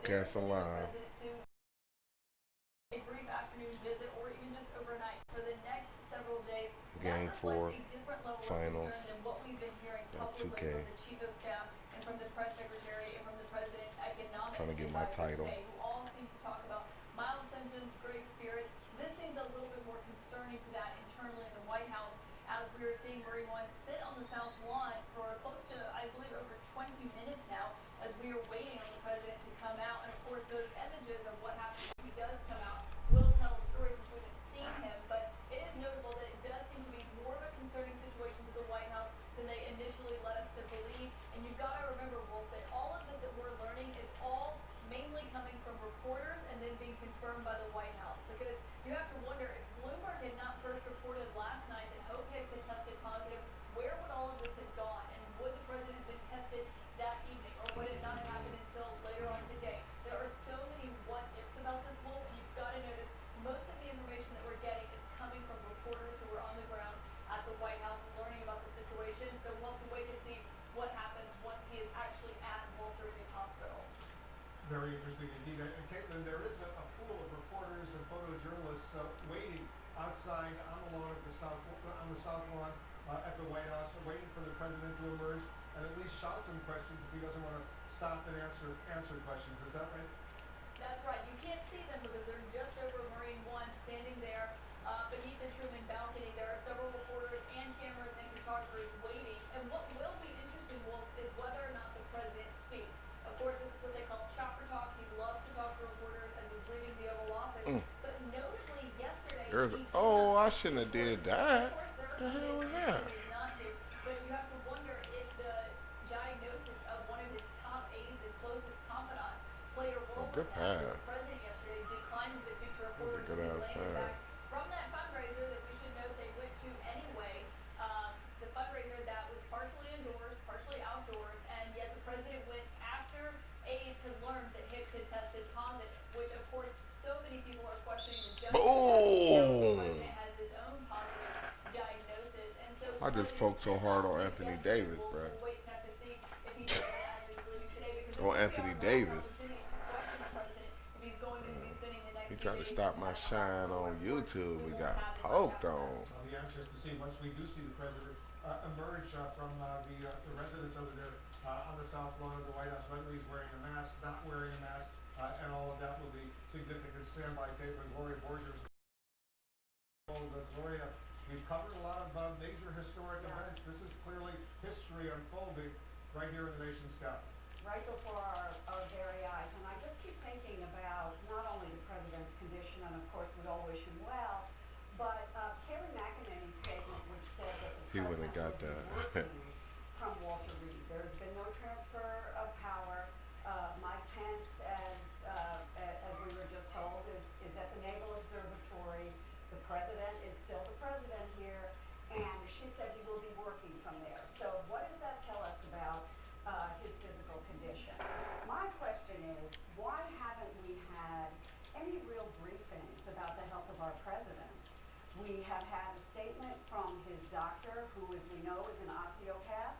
Broadcasting live. A brief afternoon visit or even just overnight for the next several days. That Game reflects 4 a different level of finals. concern than what we've been hearing Got publicly 2K. from the chief of staff and from the press secretary and from the president's economic Trying to get my advisor title. today, who all seem to talk about mild symptoms, great spirits. This seems a little bit more concerning to that internally in the White House, as we are seeing Marie Wine sit on the South Lawn for close to, I believe, over 20 minutes now, as we are waiting on the president to come out. And of course, those images of what happens when he does come out will tell a story since we haven't seen him. But it is notable that it does seem to be more of a concerning situation for the White House than they initially led us to believe. And you've got to remember, Wolf, that all of this that we're learning is all mainly coming from reporters and then being confirmed by the White House. Because you have to wonder, if Bloomberg had not first reported last night that Hope Hicks had tested positive, where would all of this have gone? And would the president have been tested that evening? Or would it not have happened until later on today? There are so many what ifs about this, Wolf, and you've got to notice most of the information that we're getting is coming from reporters who are on the ground at the White House learning about the situation. So we'll have to wait to see what happens once he is actually at Walter Reed Hospital. Very interesting indeed. And Caitlin, there is a pool of reporters and photojournalists waiting outside on the lawn of the South Lawn at the White House, waiting for the president to emerge and at least shout some questions if he doesn't want to stop and answer questions. Is that right? That's right. You can't see them because they're just over Marine One, standing there beneath the Truman balcony. There are several reporters and cameras and photographers waiting. And what will be interesting, Wolf, is whether or not the president speaks. Of course, this is what they call chopper talk. He loves to talk to reporters as he's leaving the Oval Office. Mm. But notably, yesterday, There's, he did oh, not I speak to shouldn't have did reporters. And of that. course, there are The some days hell was when he that? chooses not to. But you have to wonder if the diagnosis of one of his top aides and closest confidants played a Oh, role in good that, pass. where the president yesterday declined to speak to That was a reporters, good and he ass landed pass. back from that fundraiser that we should note they went to anyway. The fundraiser that was partially indoors, partially outdoors, and yet the president went after aides had learned that Hicks had tested positive, which of course so many people are questioning the judgment of that now that the Boom! president has his own positive diagnosis. And so I just president poked so did hard not on speak Anthony yesterday. Davis, bro. We'll wait to have to see if he does as he's leaving today, because this On will be Anthony our last Davis. opportunity to question the president if he's going to be spending the He next few tried to days stop my at the shine hospital, where on of course YouTube. we We won't got have his live poked access. on. I'll be anxious to see once we do see the president emerge from the residence over there on the South Lawn of the White House, whether he's wearing a mask, not wearing a mask, and all of that will be significant. Stand by, Caitlin. Gloria Borgers. Gloria, we've covered a lot of major historic events. This is clearly history unfolding right here in the nation's capital. Right before our very eyes. And I just keep thinking about not only the president's condition, and of course we all wish him well, but Kayleigh McEnany's statement, which said that the He wouldn't president have got will be that. working from Walter Reed. There's been no transfer of power. Mike Pence, as we were just told, is at the Naval Observatory. The president is still the president here, and she said he will be working from there. So what does that tell us about his physical condition? My question is, why haven't we had any real briefings about the health of our president? We have had a statement from his doctor, who, as we know, is an osteopath.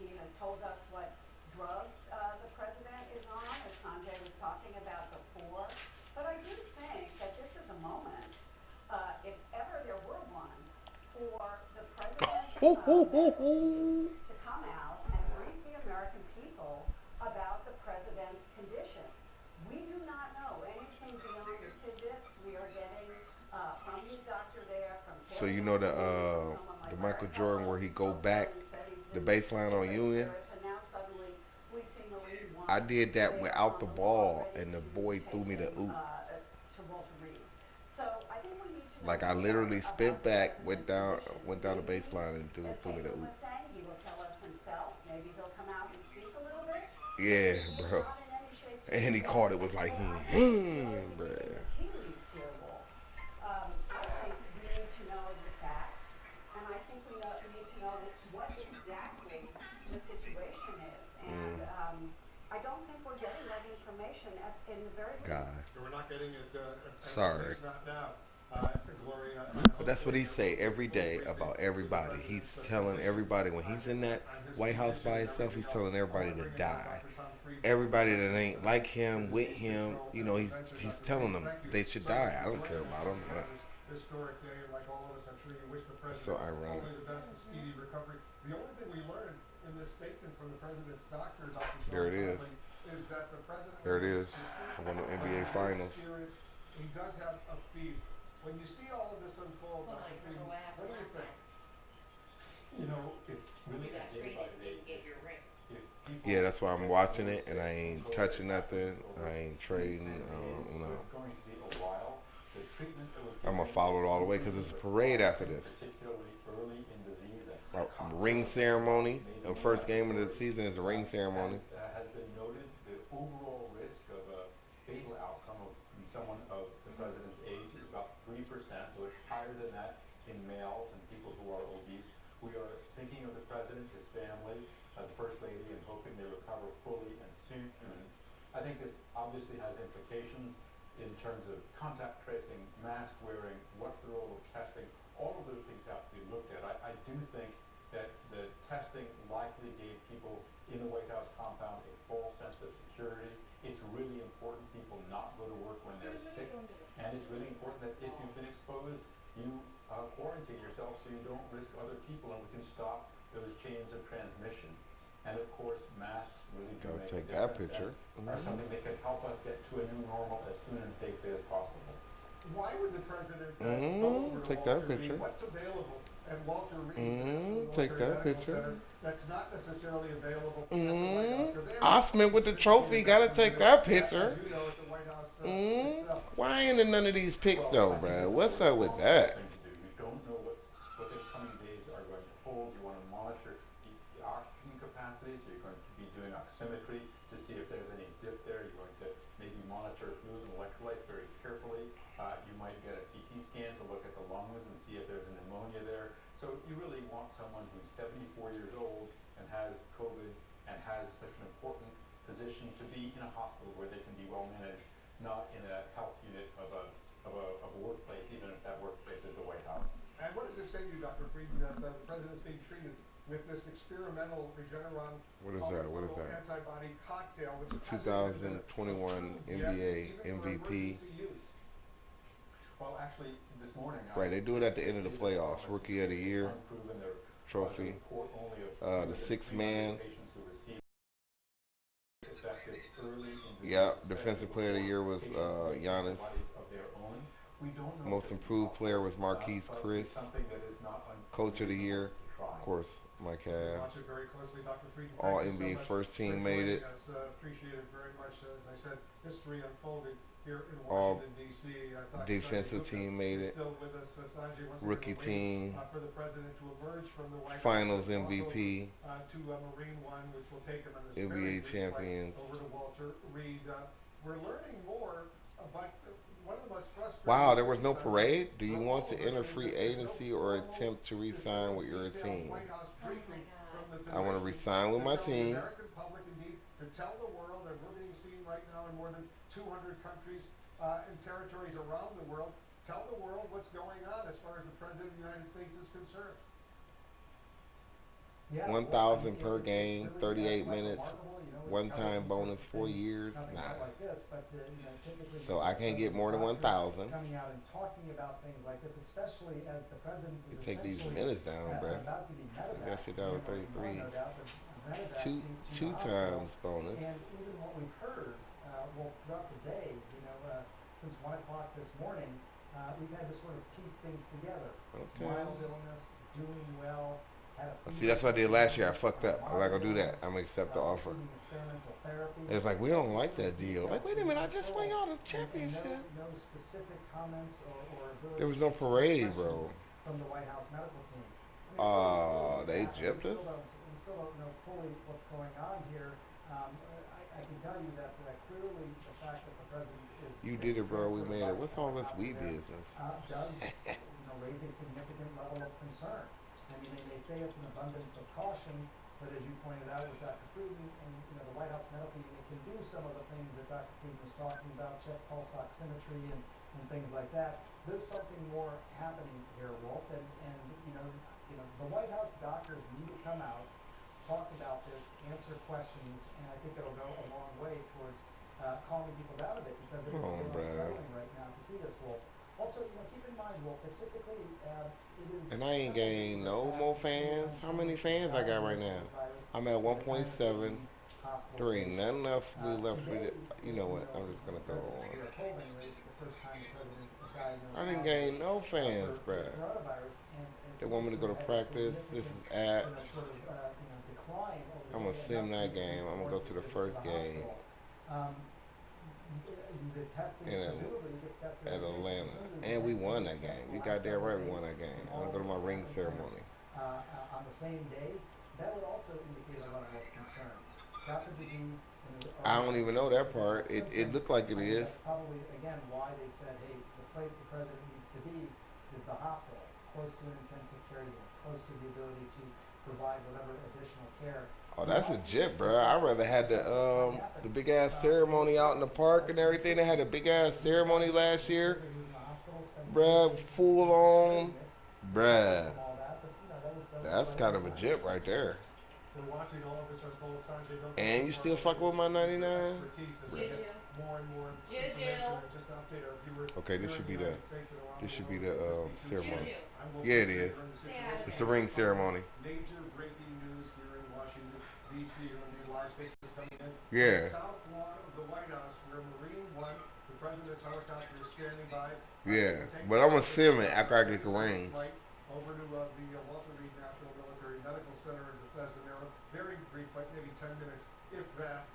He has told us what drugs the president is on, as Sanjay was talking about before. But I do think that this is a moment, if ever there were one, for the president's medical team to come out and brief the American people about the president's condition. We do not know anything beyond the tidbits we are getting from his doctor there, from So you Kayleigh know McEnany, from someone like the Larry Michael Jordan Kellogg's, where he who go spoke earlier back and said he's the in baseline on great Union. spirits, and now suddenly we see Marine I One did that there without on the the lawn ball, ready and the to boy threw take me the him oop. to Walter Reed. So I think we need to know Like I more literally about spit the back, president's condition. went down the Maybe, baseline, and dude as threw me the Caitlin oop. was saying, he will tell us himself. Maybe he'll come out and speak a little bit. Yeah, He is bro. not in any shape to And do he that. caught it was like, But I think if we are to bro. read in the tea leaves here, Wolf, I think we need to know the facts, and I think we need to know what exactly the situation is. And I don't think we're getting that information in the very God. least. We're not getting it, Sorry. at least not now. Gloria, But that's what he say every day about everybody. He's telling everybody when he's in that White House by himself, he's telling everybody to die. Friedman. everybody that ain't like him, with him, Control you know, Prevention, he's Dr. telling Friedman. them Thank you they should so much die. I for don't care joining us about on them. this historic day, and like all of us, I'm sure you wish the That's president so ironic. only the best, a speedy recovery. The only thing we learned in this statement from the president's doctor, Dr. There Sean it is. Conley, is that the president There it remains is. sickly, For one of the but NBA in good Finals. spirits. He does have a fever. When you see all of this unfold, Well, Dr. I Friedman, remember what happened what do you last think? time. You know, it's really You a got day treated by and day didn't get your issue. ring. If people Yeah, that's why I'm get watching really it, and sick I from ain't COVID, touching it happens nothing. over I ain't weeks trading. and days, so No. it's going to be a while. The treatment that was I'm given gonna follow it is all the way because improving it's a the parade after function, this. particularly early in disease. And Ring cocktails ceremony. made The in first game of the laboratories, season is the ring ceremony. has been noted. The overall risk of a fatal outcome in someone of the president's age is about 3%, so it's higher than that in males and people who are obese. We are thinking of the president, his family, the first lady, and hoping they recover fully and soon. I think this obviously has implications in terms of contact tracing, mask wearing, what's the role of testing. All of those things have to be looked at. I do think that the testing likely gave people in the White House compound a false sense of security. It's really important people not go to work when they're sick, and it's really important that if you've been exposed, you quarantine yourself so you don't risk other people, and we can stop those chains of transmission. And of course, masks really do Gotta make take a that difference picture. and are something that can help us get to a new normal as soon and safely as possible. Why would the president go over to Take that Walter picture. Reed? What's available at Walter Reed Take Military that Medical picture. Center that's not necessarily available at the White House? 'Cause they have Osman with the trophy. Gotta take that picture. As you know, at the White House itself. Why ain't in none of these pics though, I think bruh? it's What's the up with responsible that? thing to do. We don't know what the coming days are going to hold. You want to monitor the oxygen capacity, so you're going to be doing oximetry to see if there's any dip there. You're going to maybe monitor fluid and electrolytes very carefully. You might get a CT scan to look at the lungs and see if there's a pneumonia there. So you really want someone who's 74 years old and has COVID and has such an important position to be in a hospital where they can be well managed, not in a health unit of a workplace, even if that workplace is the White House. And what does it say to you, Dr. Friedman, that the president's being treated with this experimental Regeneron What is that? What is that? antibody cocktail, which The hasn't been 2021 approved yet, NBA even for MVP. emergency use? Well, actually, this morning, Right, they do it at the end of the it's playoffs. pharmacy. Rookie of the It's year unproven. There trophy. was a report only of The fewer than sixth 300 man. patients who received effective early in disease, Yeah, especially defensive player of the year was patients with Giannis. antibodies of their own. We don't know Most if it's improved player was possible, Marquise but Chris. it's something that is not Coach of the year, unreasonable to try. of course, Mike We'll Cavs. watch it very closely, Dr. Friedman. All Thank you so NBA much first team for made joining it. us. Appreciate it very much. As I said, history unfolded here in All Washington, D.C. defensive team made it. Still with us. Sanjay, once Rookie again, we're waiting, team. for the president to emerge from the White Finals House. and walk MVP. over, to Marine One, which will take him on this NBA very brief champions. flight over to Walter Reed. We're learning more about one of the most frustrating. Wow, there was no things, parade. Do you for want all to of us enter is free that there's no agency or formal, attempt to re-sign with your detailed team? White House Oh my briefing God. from the I want to position re-sign with to my tell the team. American public, indeed, to tell the world that we're being seen right now in more than 200 countries and territories around the world. Tell the world what's going on as far as the President of the United States is concerned. Yeah, 1,000 per it's game, really, 38 quite minutes, remarkable, it's one-time covered bonus, these sorts of 4 things, years. nothing Nah. quite like this, but typically So I can't get more than doctors 1,000. coming out and talking about things like this, especially as the president You is take these essentially, minutes down, bruh. about to be Take medevac. that shit down to 33. No doubt, but medevac Two to two the hospital. times bonus. And even what we've heard, throughout the day, since 1 o'clock this morning, we've had to sort of piece things together. Okay. Mild illness, doing well, had a See, that's what I did last year. I fucked up. I'm not mild gonna do that. illness, I'm gonna accept the offer. receiving experimental therapy. It's like we don't like that deal. Like, wait a minute, I just won y'all the championship. And no specific comments or ability. There was no parade, bro. From the White House medical team. They gypped us. We still don't know fully what's going on here. I can tell you that clearly the fact that the president is. You did it, bro. We made it. What's all this we business? Does raise a significant level of concern. I mean, they say it's an abundance of caution, but as you pointed out with Dr. Friedman, and the White House medical unit can do some of the things that Dr. Friedman was talking about, check pulse oximetry and things like that. There's something more happening here, Wolf, and the White House doctors need to come out talk about this, answer questions, and I think it'll go a long way towards calming people down a bit, because it is a little unsettling right now to see this, Wolf. Also, keep in mind, Wolf, that typically it is. And I ain't gained no more fans. How many fans I got right now? I'm at 1.7. There ain't nothing else we left for the. You know what? I'm just gonna go on. We are told, anyways, the first time the president diagnosed I didn't gain no fans, bruh. coronavirus, and They want me to go to practice. This is at. sort of decline over the I'm gonna day, sim and that that's game. I'm gonna go to the visits first the game hospital. You get tested, in presumably you get tested at every day, so Atlanta, presumably and we you won get that game. tested You the last goddamn right, we several won that days, game. and I'm all gonna go to my this ring happened ceremony. On the same day. That would also indicate a level of concern. Got the disease, and I don't even know that part. It looked like it I think is. that's probably, again, why they said, hey, the place the president needs to be is the hospital, close to an intensive care unit, close to the ability to provide whatever additional care. Oh, that's legit, bro. I rather had the big ass ceremony out in the park and everything. They had a big ass ceremony last year, bruh. Full on, bruh. That's kind of legit right there. We're watching all of this unfold, Sanjay. Don't And you still fuck with my 99? expertise as we Bruh. get more and more Juju. information. And just to update our viewers, Okay, this here should in be the the United States and around this the should be world, the as we speak ceremony. today, I'm Will Yeah, it Fisher. is. We're in the situation It's the ring ceremony. Major breaking news here in Washington, D.C. There will be live pictures coming in. Yeah. On the south lawn of the White House, where Marine One, the president's helicopter, is standing by. Yeah, but I'm gonna sim it after I get the rings. Flight over to the Walter Reed National Military Medical Center in Bethesda, Maryland. Very brief flight, maybe 10 minutes, if that.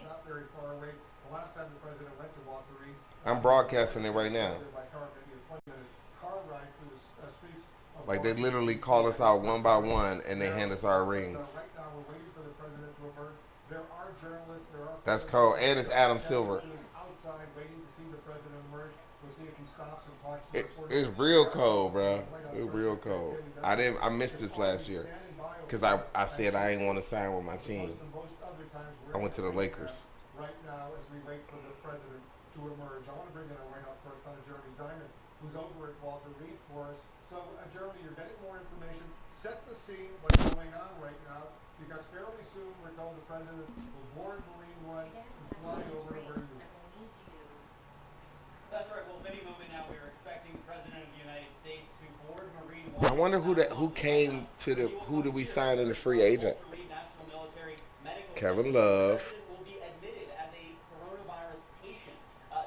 Not very far away. The last time the president went to Walter Reed, I'm broadcasting it right now. by car, maybe a 20-minute car ride through the streets of Like they Washington, literally D.C. call us out one by one and they hand us our rings. Right now, we're waiting for the president to emerge. There are journalists. There are. That's cold, and it's Adam Silver. Outside, waiting to see the president emerge. We'll see if he stops and talks. It's real cold, bro. It's real cold. I missed this last year because I said I ain't want to sign with my team. I went to the Lakers. Right now, as we wait for the president to emerge, I want to bring in our White House correspondent Jeremy Diamond, who's over at Walter Reed for us. So, Jeremy, you're getting more information. Set the scene. What's going on right now? Because fairly soon, we're told the president will board Marine One and fly over to where you. That's right. Well, any moment now, we are expecting the President of the United States to board Marine I One. wonder who came to who did we sign in the free agent? Kevin Love. The president will be admitted as a coronavirus patient.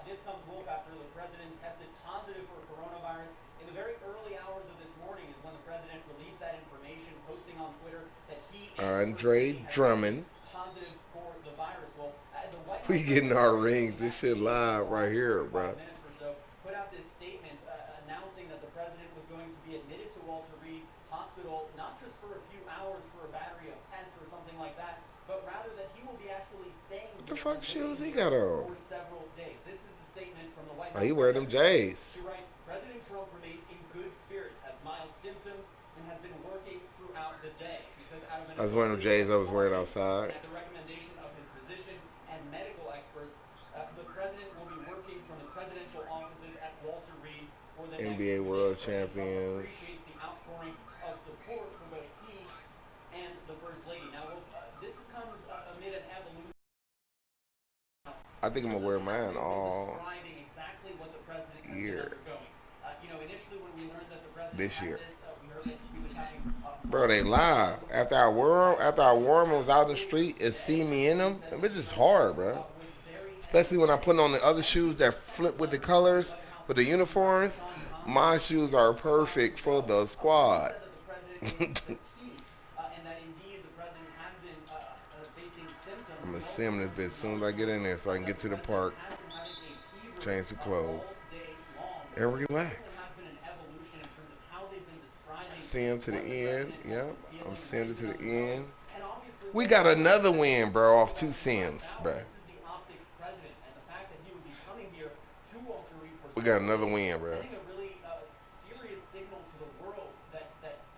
This comes, Wolf, after the president tested positive for coronavirus. In the very early hours of this morning is when the president released that information, posting on Twitter that he Andre Drummond. positive for the virus. Well, the White House We getting our rings. This shit live right here, bro. minutes or so, put out this statement announcing that the president was going to be admitted to Walter Reed Hospital, not just for a few hours for a battery of tests or something like that, but rather that he will be actually staying What the fuck shoes he got on? for several days. This is the statement from the White Oh, House. he wearing them J's. She writes, President Trump remains in good spirits, has mild symptoms, and has been working throughout the day. She says out of I was wearing them J's I was wearing outside. at the recommendation of his physician and medical experts, the president will be working from the presidential offices at Walter Reed for the NBA next World President Trump Champions. appreciates the outpouring of support for both he and the First Lady. Now, this comes amid an evolution. I think I'm gonna wear mine all Describing exactly what the president has been year. undergoing. Initially when we learned that the president This had year. this, we heard that he was having Bro, they live. After I wore them, was out in the street and see me in them, it was just hard, bro. Especially when I put on the other shoes that flip with the colors, with the uniforms. My shoes are perfect for the squad. said that the president is fatigued, and that indeed the president has been facing symptoms. I'm gonna sim this bitch as soon as I get in there so I can get to the park, Has been having a fever change some clothes, all day long. and relax. There has been an evolution in terms of how they've been describing Sim to the what the end. president has Yep, been feeling I'm simmed to the right now. end. And obviously, We got another win, bro, off 2 sims, bro. this is the optics president, and the fact that he would be coming here to Walter Reed for We got another win, bro. sending a really serious signal to the world that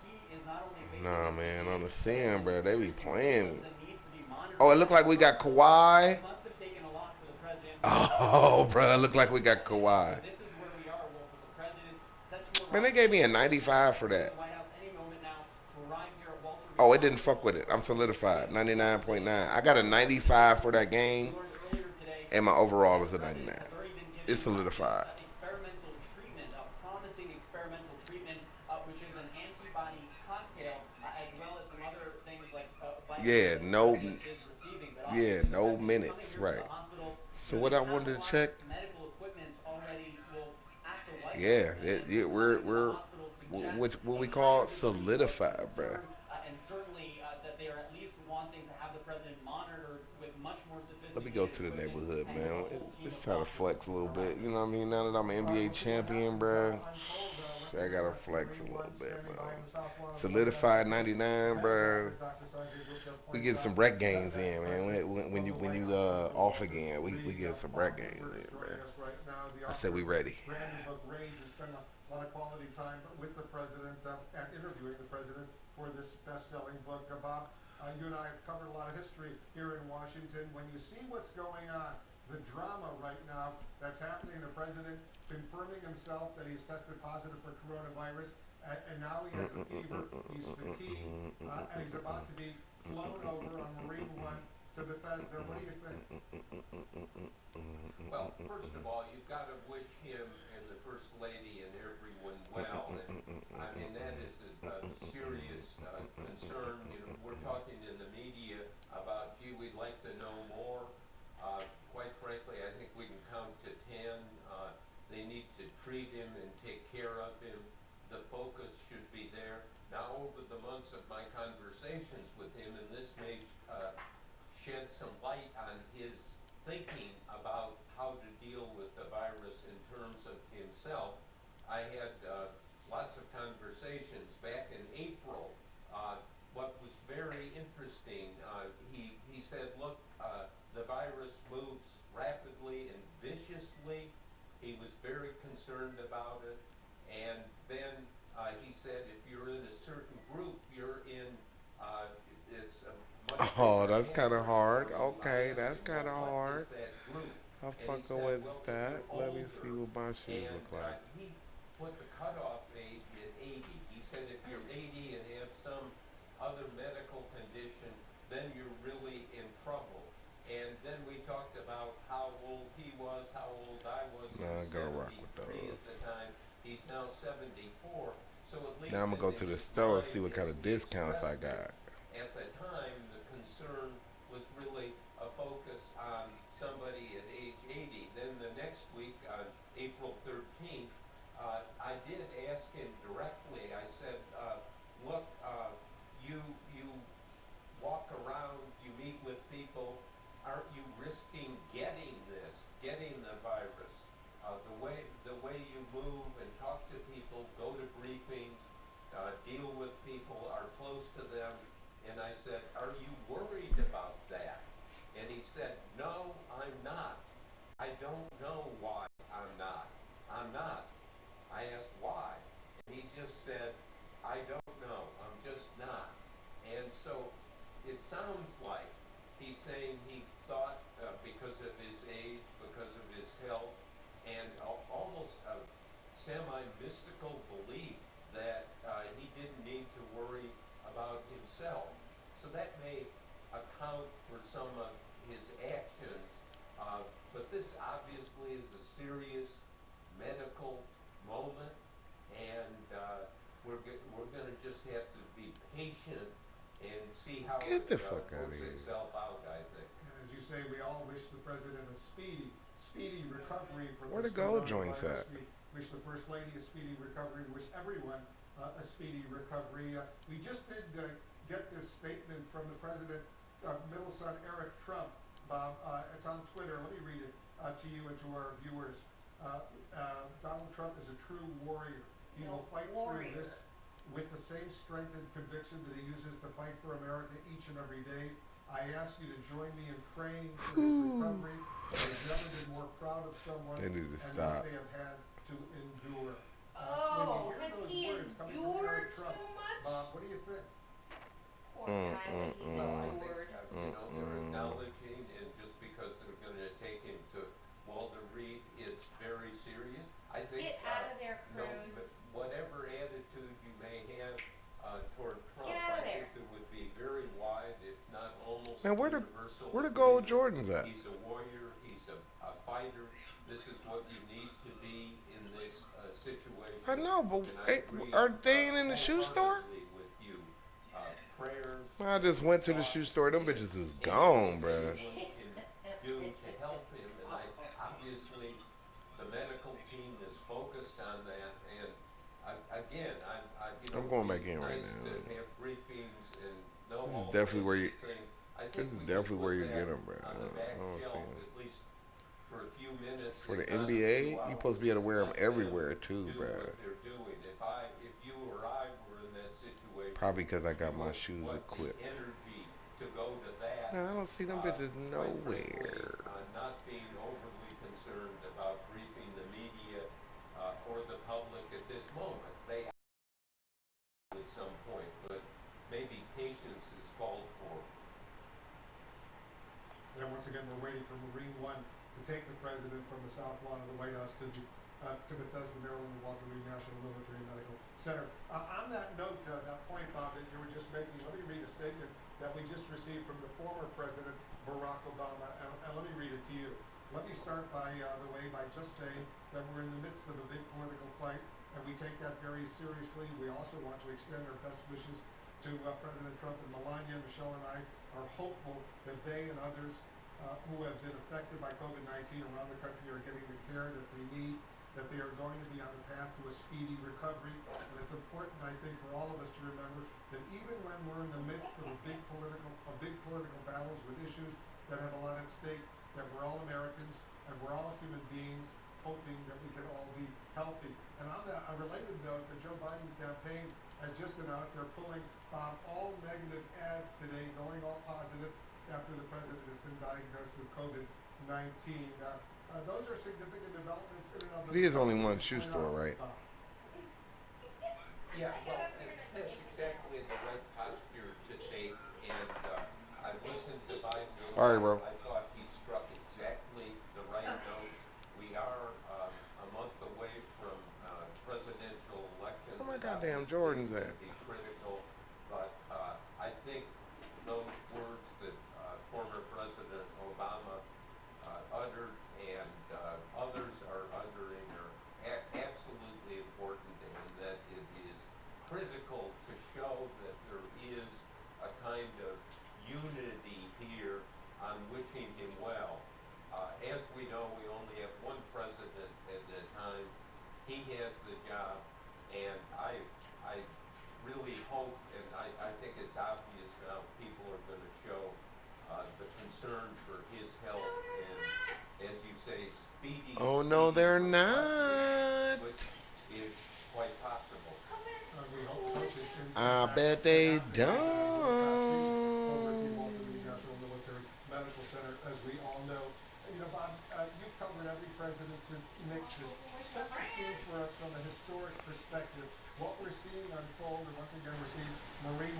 he is not only facing Nah, this man, disease, on the sim, bro, they be playing. that needs to be monitored. Oh, it looked like we got Kawhi. It must have taken a lot for the president. Oh, bro, it looked like we got Kawhi. This is where we are, Wolf, with the president set to Man, they arrive gave me a 95 for in the that. White House any moment now to arrive here at Walter Reed Oh, it didn't fuck with it. I'm solidified. 99.9. I got a 95 for that We game, learned earlier today and my that the overall vice is a 99. president has already been It's given this solidified. experimental treatment, promising experimental treatment, which is an antibody cocktail, as well as some other things like vitamins Yeah, that the no, president is receiving. But yeah, obviously, the no fact that he's coming minutes, here to the right. hospital, So that what he I has a wanted to lot of check, medical equipment already, well, at the White House, yeah, and yeah, coming to the we're hospital suggests what a we call higher degree of solidified, bruh. concern, and certainly that they are at least wanting to have the president monitored with much more Let me go sophisticated to the equipment neighborhood, and with a man. whole team Let's of try to doctors flex a little bit. around You him. know what I mean? Now that I'm an NBA We'll see what champion, happens. bruh, I'm told I within gotta two flex a Marine little ones bit, standing by man. in the south lawn of the White House Solidified as the 99, medical bruh. doctors, Dr. Sanjay Gupta We points get some out rec that, games that the in, man. president When from you the White House off also again, we read get some Bob rec games Woodward is in, joining man. us right now, the I said author we of the ready. brand new book Rage. He spent a lot of quality time with the president and interviewing the president for this best-selling book. Bob, you and I have covered a lot of history here in Washington. When you see what's going on, the drama right now that's happening, the president confirming himself that he's tested positive for coronavirus, and now he has a fever, he's fatigued, and he's about to be flown over on Marine One to Bethesda. What do you think? Well, first of all, you've got to wish him and the First Lady and everyone well. And I mean, that is a serious concern. You know, we're talking in the media about, gee, we'd like to know more. Quite frankly, I think we can count to 10. They need to treat him and take care of him. The focus should be there. Now, over the months of my conversations with him, and this may shed some light on his thinking about how to deal with the virus in terms of himself. I had lots of conversations back in April. What was very interesting, he said, look, the virus moves rapidly and viciously. He was very concerned about it. And then he said, if you're in a certain group, you're in, it's a much Oh, bigger that's kind of hazard for hard. you. I Okay, asked that's him, kind well, of what is hard. that group? How And he fucking said, was well, if that? you're Let me see older, what my shoes and look like. he put the cutoff age at 80. He said if you're 80 and have some other medical condition, then you're really in trouble. And then we talked about how old he was, how old I was. He Nah, was I gotta rock with 73 at those. the time. He's now 74. So at Now least I'm gonna go in to the his store and see mind, what as kind of he discounts I expressed it, got. at the time, the concern was really a focus on somebody at age 80. Then the next week, on April 13th, I did ask him directly. I said, look, you walk around, you meet with people, aren't you risking getting this, getting the virus? The way you move and talk to people, go to briefings, deal with people, are close to them. And I said, are you worried about that? And he said, no, I'm not. I don't know why I'm not. I'm not. I asked why. And he just said, I don't know. I'm just not. And so it sounds like he's saying he thought because of his age, because of his health, and almost a semi-mystical belief that he didn't need to worry about himself. So that may account for some of his actions. But this obviously is a serious medical moment, and we're going to just have to be patient and see how Get it the fuck out of works here. itself out, I think. And as you say, we all wish the president a speedy recovery from Where the this gold joints coronavirus. at? We wish the First Lady a speedy recovery. We wish everyone a speedy recovery. We just did get this statement from the president, middle son Eric Trump. Bob, it's on Twitter. Let me read it to you and to our viewers. Donald Trump is a true warrior. He will fight through this with the same strength and conviction that he uses to fight for America each and every day. I ask you to join me in praying for his recovery. They've never been more proud of someone They need to and what stop. they have had to endure. When you Oh, hear has those he words coming from Eric endured Trump, so much? what do you think? Poor guy that he's Well, I think, endured. they're acknowledging, and just because they're going to take him to Walter Reed, it's very serious. I think, Get out of there, no, Cruz. but whatever attitude you may have toward Trump, Get out I of there. think there would be And universal where the gold agreement. Jordans at? He's a warrior. He's a fighter. This is what you need to be in this I situation. know, but And I agree are they ain't in the shoe store? wholeheartedly with you. Prayers I and just went to the shoe thoughts store. Them and bitches is anything gone, bruh. anyone can do to help him. And I obviously the medical team is focused on that. And again, I'm it'd going be back in right nice now. to have briefings and know This is all the definitely where latest you. thing. I This think is we can definitely where put you get that them, bruh. on the back I don't see shelf them. at least for a few minutes, For if the not a few NBA, you hours, supposed to be able to and wear them let them everywhere too, do bruh. what they're doing. If you or I were in that situation, Probably because I you got my shoes what the equipped. energy to go to that, No, I don't see them bitches quite frankly, nowhere. not being overly concerned about briefing the media or the public at this moment. They at some point, but maybe patience is called for. And once again, we're waiting for Marine One to take the president from the South Lawn of the White House to Bethesda, Maryland, and Walter Reed National Military Medical Center. On that note, that point, Bob, that you were just making, let me read a statement that we just received from the former President Barack Obama, and let me read it to you. Let me start by the way by just saying that we're in the midst of a big political fight, and we take that very seriously. We also want to extend our best wishes to President Trump and Melania. Michelle and I are hopeful that they and others who have been affected by COVID-19 around the country are getting the care that they need, that they are going to be on the path to a speedy recovery. And it's important, I think, for all of us to remember that even when we're in the midst of big political battles with issues that have a lot at stake, that we're all Americans and we're all human beings hoping that we can all be healthy. And on that, a related note, the Joe Biden campaign has just announced they're pulling all negative ads today, going all positive after the president has been diagnosed with COVID-19. Those are significant developments in and of It is themselves. only one shoe store, right? Yeah, well, that's exactly the right posture to take. And I listened to Biden All right, earlier. bro. I thought he struck exactly the right note. We are a month away from presidential elections, Where my and goddamn obviously it's Jordans going at? to be critical. But I think those words that former President Obama uttered and others are uttering are absolutely important, and that it is critical to show that there is a kind of unity here on wishing him well. As we know, we only have one president at a time. He has the job, and I really hope, and I think it's obvious now, people are going to show the concern for his health and, as you say, Oh no, speedy they're recovery, not. which is quite possible. We hope in I fact bet that they happens. Over at the Walter Reed don't. National Military Medical Center, as we all know. You know, Bob, you've covered every president since Nixon. Set the scene for us from a historic perspective. What we're seeing unfold, and once again, we're seeing Marine